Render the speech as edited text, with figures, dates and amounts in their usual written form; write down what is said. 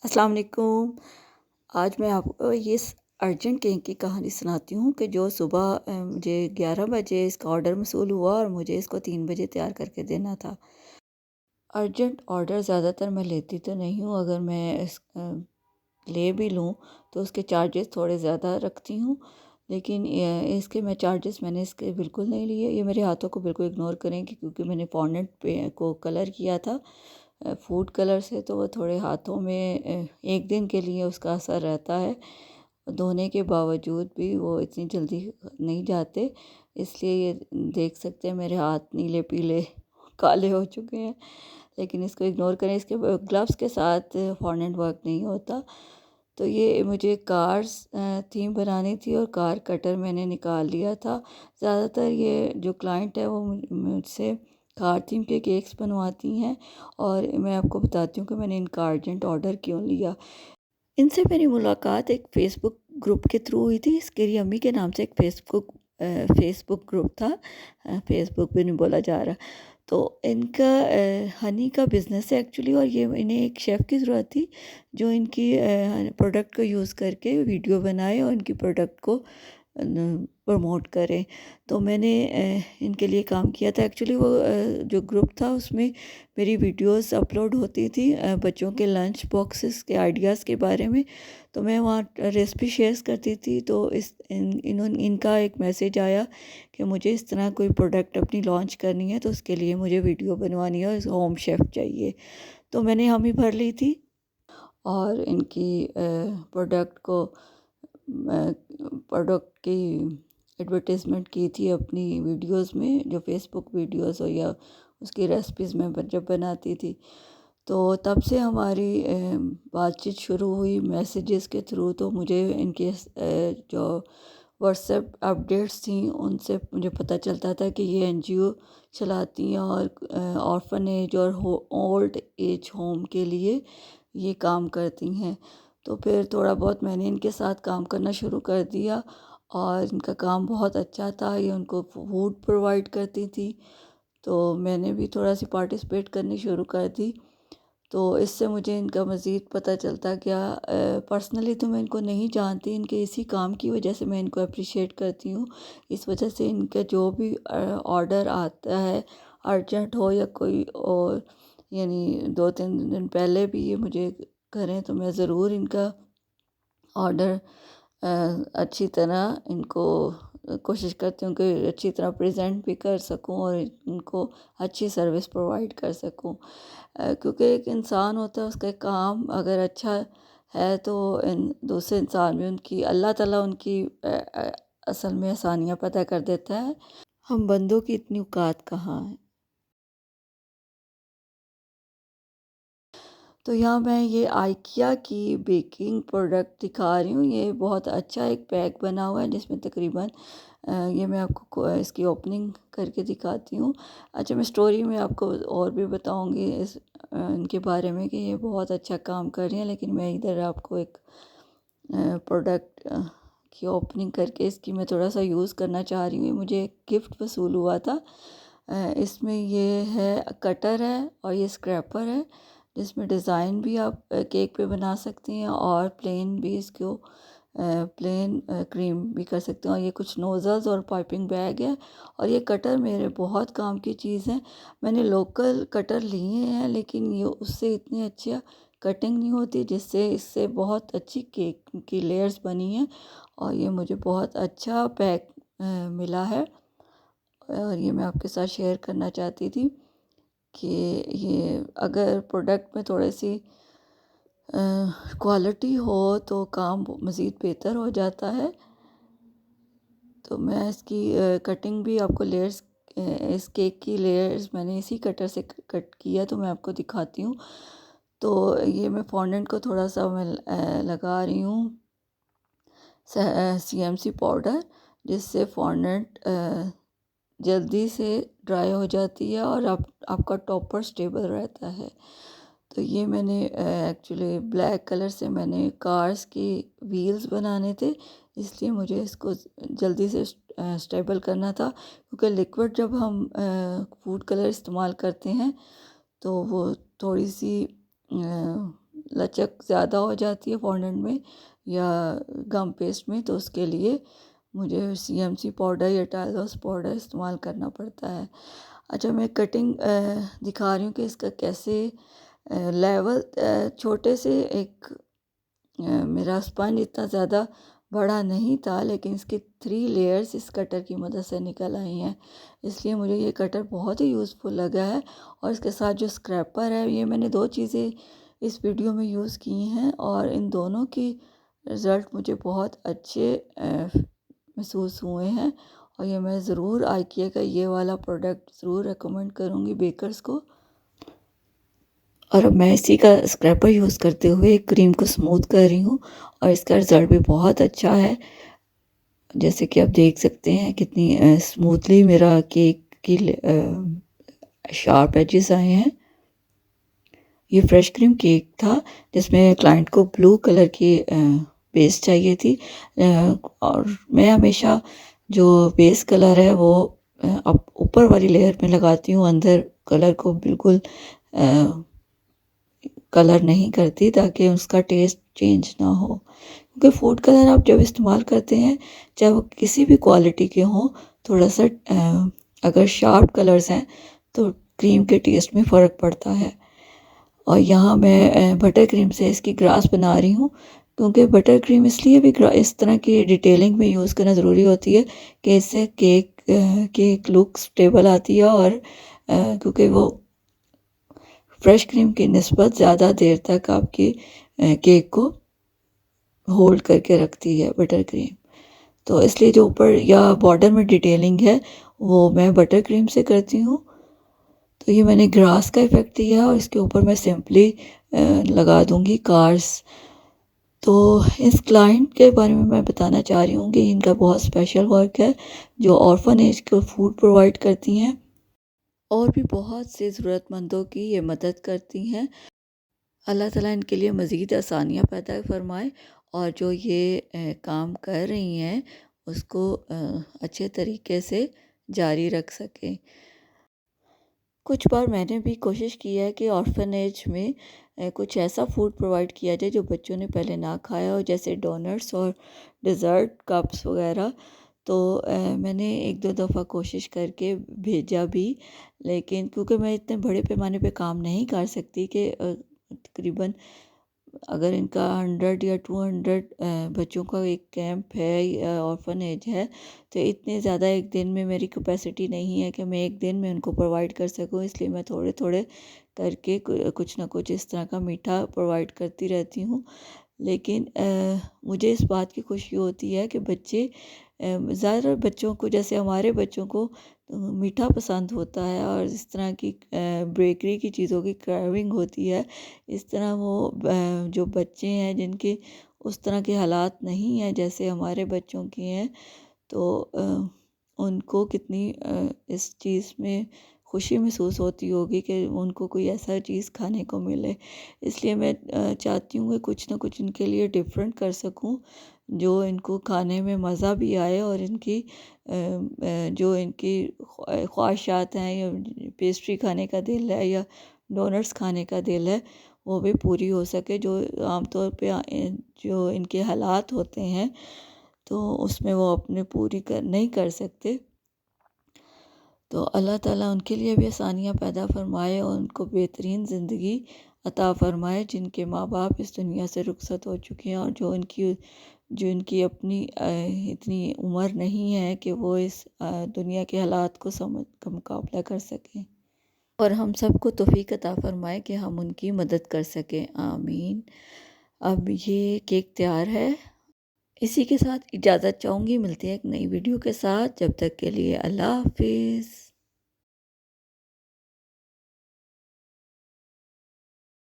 अस्सलाम वालेकुम। आज मैं आपको ये अर्जेंट केक की कहानी सुनाती हूँ कि जो सुबह मुझे 11 बजे इसका ऑर्डर मसूल हुआ और मुझे इसको 3 बजे तैयार करके देना था। अर्जेंट ऑर्डर ज़्यादातर मैं लेती तो नहीं हूँ, अगर मैं ले भी लूँ तो उसके चार्जेस थोड़े ज़्यादा रखती हूँ। लेकिन इसके मैंने इसके बिल्कुल नहीं लिए। ये मेरे हाथों को बिल्कुल इग्नोर करें कि क्योंकि मैंने फॉन्डेंट पे को कलर किया था फूड कलर से, तो वो थोड़े हाथों में एक दिन के लिए उसका असर रहता है। धोने के बावजूद भी वो इतनी जल्दी नहीं जाते, इसलिए ये देख सकते हैं मेरे हाथ नीले पीले काले हो चुके हैं। लेकिन इसको इग्नोर करें, इसके ग्लव्स के साथ फॉन्डेंट वर्क नहीं होता। तो ये मुझे कार्स थीम बनानी थी और कार कटर मैंने निकाल लिया था। ज़्यादातर ये जो क्लाइंट है वो मुझसे कार थीम के केक्स बनवाती हैं, और मैं आपको बताती हूँ कि मैंने इनका अर्जेंट ऑर्डर क्यों लिया। इनसे मेरी मुलाकात एक फ़ेसबुक ग्रुप के थ्रू हुई थी। इसकेरी अम्मी के नाम से एक फ़ेसबुक ग्रुप था। फ़ेसबुक भी नहीं बोला जा रहा। तो इनका हनी का बिज़नेस है एक्चुअली, और ये इन्हें एक शेफ़ की ज़रूरत थी जो इनकी प्रोडक्ट को यूज़ करके वीडियो बनाए और इनकी प्रोडक्ट को प्रमोट करें। तो मैंने इनके लिए काम किया था। एक्चुअली वो जो ग्रुप था उसमें मेरी वीडियोस अपलोड होती थी बच्चों के लंच बॉक्सेस के आइडियाज़ के बारे में। तो मैं वहाँ रेसिपी शेयर्स करती थी। तो इनका एक मैसेज आया कि मुझे इस तरह कोई प्रोडक्ट अपनी लॉन्च करनी है, तो उसके लिए मुझे वीडियो बनवानी है और होम शेफ़ चाहिए। तो मैंने हामी भर ली थी और इनकी प्रोडक्ट को प्रोडक्ट की एडवर्टाइजमेंट की थी अपनी वीडियोस में, जो फेसबुक वीडियोस हो या उसकी रेसिपीज़ में जब बनाती थी। तो तब से हमारी बातचीत शुरू हुई मैसेजेस के थ्रू। तो मुझे इनके जो व्हाट्सएप अपडेट्स थी उनसे मुझे पता चलता था कि ये एनजीओ चलाती हैं और ऑर्फनेज और ओल्ड एज होम के लिए ये काम करती हैं। तो फिर थोड़ा बहुत मैंने इनके साथ काम करना शुरू कर दिया और इनका काम बहुत अच्छा था। ये उनको फूड प्रोवाइड करती थी, तो मैंने भी थोड़ा सी पार्टिसिपेट करनी शुरू कर दी। तो इससे मुझे इनका मज़ीद पता चलता गया। पर्सनली तो मैं इनको नहीं जानती, इनके इसी काम की वजह से मैं इनको अप्रिशिएट करती हूँ। इस वजह से इनका जो भी ऑर्डर आता है, अर्जेंट हो या कोई और, यानी 2-3 दिन पहले भी ये मुझे करें तो मैं ज़रूर इनका ऑर्डर अच्छी तरह इनको कोशिश करती हूँ कि अच्छी तरह प्रेज़ेंट भी कर सकूँ और उनको अच्छी सर्विस प्रोवाइड कर सकूँ। क्योंकि एक इंसान होता है, उसका काम अगर अच्छा है तो दूसरे इंसान भी उनकी अल्लाह ताला उनकी असल में आसानियाँ पैदा कर देता है। हम बंदों की इतनी औकात कहाँ है। तो यहाँ मैं ये आइकिया की बेकिंग प्रोडक्ट दिखा रही हूँ। ये बहुत अच्छा एक पैक बना हुआ है जिसमें तकरीबन ये मैं आपको इसकी ओपनिंग करके दिखाती हूँ। अच्छा, मैं स्टोरी में आपको और भी बताऊँगी इनके बारे में कि ये बहुत अच्छा काम कर रही हैं, लेकिन मैं इधर आपको एक प्रोडक्ट की ओपनिंग करके इसकी मैं थोड़ा सा यूज़ करना चाह रही हूँ। मुझे एक गिफ्ट वसूल हुआ था। इसमें ये है कटर है और ये स्क्रैपर है, जिसमें डिज़ाइन भी आप केक पे बना सकती हैं और प्लेन भी इसको प्लेन क्रीम भी कर सकते हैं। और ये कुछ नोज़ल्स और पाइपिंग बैग है। और ये कटर मेरे बहुत काम की चीज़ है। मैंने लोकल कटर लिए हैं, लेकिन ये उससे इतनी अच्छा कटिंग नहीं होती, जिससे इससे बहुत अच्छी केक की लेयर्स बनी हैं। और ये मुझे बहुत अच्छा पैक मिला है, और ये मैं आपके साथ शेयर करना चाहती थी कि ये अगर प्रोडक्ट में थोड़ी सी क्वालिटी हो तो काम मज़ीद बेहतर हो जाता है। तो मैं इसकी कटिंग भी आपको लेयर्स इस केक की लेयर्स मैंने इसी कटर से कट किया, तो मैं आपको दिखाती हूँ। तो ये मैं फॉन्डेंट को थोड़ा सा मैं लगा रही हूँ सीएमसी पाउडर, जिससे फॉन्डेंट जल्दी से ड्राई हो जाती है और आपका टॉपर स्टेबल रहता है। तो ये मैंने एक्चुअली ब्लैक कलर से मैंने कार्स की व्हील्स बनाने थे, इसलिए मुझे इसको जल्दी से स्टेबल करना था। क्योंकि लिक्विड जब हम फूड कलर इस्तेमाल करते हैं तो वो थोड़ी सी लचक ज़्यादा हो जाती है फॉन्डेंट में या गम पेस्ट में, तो उसके लिए मुझे सीएमसी पाउडर या टाइलोस पाउडर इस्तेमाल करना पड़ता है। अच्छा, मैं कटिंग दिखा रही हूँ कि इसका कैसे लेवल छोटे से एक मेरा स्पंज इतना ज़्यादा बड़ा नहीं था, लेकिन इसके 3 लेयर्स इस कटर की मदद से निकल आई हैं, इसलिए मुझे ये कटर बहुत ही यूज़फुल लगा है। और इसके साथ जो स्क्रैपर है, ये मैंने 2 चीज़ें इस वीडियो में यूज़ की हैं और इन दोनों की रिज़ल्ट मुझे बहुत अच्छे महसूस हुए हैं। और ये मैं ज़रूर आइकिया का ये वाला प्रोडक्ट ज़रूर रिकमेंड करूँगी बेकर्स को। और अब मैं इसी का स्क्रैपर यूज़ करते हुए क्रीम को स्मूथ कर रही हूँ और इसका रिज़ल्ट भी बहुत अच्छा है। जैसे कि आप देख सकते हैं कितनी स्मूथली मेरा केक की शार्प एजेस आए हैं। ये फ्रेश क्रीम केक था जिसमें क्लाइंट को ब्लू कलर की बेस चाहिए थी, और मैं हमेशा जो बेस कलर है वो अब ऊपर वाली लेयर में लगाती हूँ, अंदर कलर को बिल्कुल कलर नहीं करती ताकि उसका टेस्ट चेंज ना हो। क्योंकि फूड कलर आप जब इस्तेमाल करते हैं, चाहे वो किसी भी क्वालिटी के हों, थोड़ा सा अगर शार्प कलर्स हैं तो क्रीम के टेस्ट में फ़र्क पड़ता है। और यहाँ मैं बटर क्रीम से इसकी ग्रास बना रही हूँ, क्योंकि बटर क्रीम इसलिए भी इस तरह की डिटेलिंग में यूज़ करना ज़रूरी होती है कि इससे केक की लुक स्टेबल आती है, और क्योंकि वो फ्रेश क्रीम की निस्बत ज़्यादा देर तक आपकी केक को होल्ड करके रखती है बटर क्रीम। तो इसलिए जो ऊपर या बॉर्डर में डिटेलिंग है वो मैं बटर क्रीम से करती हूँ। तो ये मैंने ग्रास का इफ़ेक्ट दिया और इसके ऊपर मैं सिंपली लगा दूँगी कार्स। तो इस क्लाइंट के बारे में मैं बताना चाह रही हूँ कि इनका बहुत स्पेशल वर्क है, जो ऑर्फनेज को फूड प्रोवाइड करती हैं और भी बहुत से ज़रूरतमंदों की ये मदद करती हैं। अल्लाह ताला इनके लिए मज़ीद आसानियाँ पैदा फ़रमाए और जो ये काम कर रही हैं उसको अच्छे तरीके से जारी रख सकें। कुछ बार मैंने भी कोशिश की है कि ऑर्फनेज में कुछ ऐसा फूड प्रोवाइड किया जाए जो बच्चों ने पहले ना खाया हो, जैसे डोनट्स और डेज़र्ट कप्स वगैरह। तो मैंने 1-2 दफ़ा कोशिश करके भेजा भी, लेकिन क्योंकि मैं इतने बड़े पैमाने पे काम नहीं कर सकती कि तकरीबन अगर इनका 100 या 200 बच्चों का एक कैंप है या ऑर्फनेज है, तो इतने ज़्यादा एक दिन में मेरी कैपेसिटी नहीं है कि मैं एक दिन में उनको प्रोवाइड कर सकूं। इसलिए मैं थोड़े थोड़े करके कुछ ना कुछ इस तरह का मीठा प्रोवाइड करती रहती हूँ। लेकिन मुझे इस बात की खुशी होती है कि बच्चे ज़्यादातर बच्चों को, जैसे हमारे बच्चों को मीठा पसंद होता है और इस तरह की बेकरी की चीज़ों की क्रेविंग होती है, इस तरह वो जो बच्चे हैं जिनके उस तरह के हालात नहीं हैं जैसे हमारे बच्चों के हैं, तो उनको कितनी इस चीज़ में खुशी महसूस होती होगी कि उनको कोई ऐसा चीज़ खाने को मिले। इसलिए मैं चाहती हूँ कि कुछ ना कुछ इनके लिए डिफरेंट कर सकूँ, जो इनको खाने में मज़ा भी आए और इनकी जो इनकी ख्वाहिशात हैं, या पेस्ट्री खाने का दिल है या डोनट्स खाने का दिल है, वो भी पूरी हो सके। जो आमतौर पे जो इनके हालात होते हैं तो उसमें वो अपने पूरी नहीं कर सकते। तो अल्लाह ताला उनके लिए भी आसानियाँ पैदा फ़रमाए और उनको बेहतरीन ज़िंदगी अता फ़रमाए, जिनके माँ बाप इस दुनिया से रुखसत हो चुके हैं और जो इनकी अपनी इतनी उम्र नहीं है कि वो इस दुनिया के हालात को समझ का मुकाबला कर सकें। और हम सबको तौफ़ीक अता फ़रमाए कि हम उनकी मदद कर सकें, आमीन। अब ये केक तैयार है। इसी के साथ इजाज़त चाहूँगी, मिलते हैं एक नई वीडियो के साथ। जब तक के लिए अल्लाह हाफ़िज़।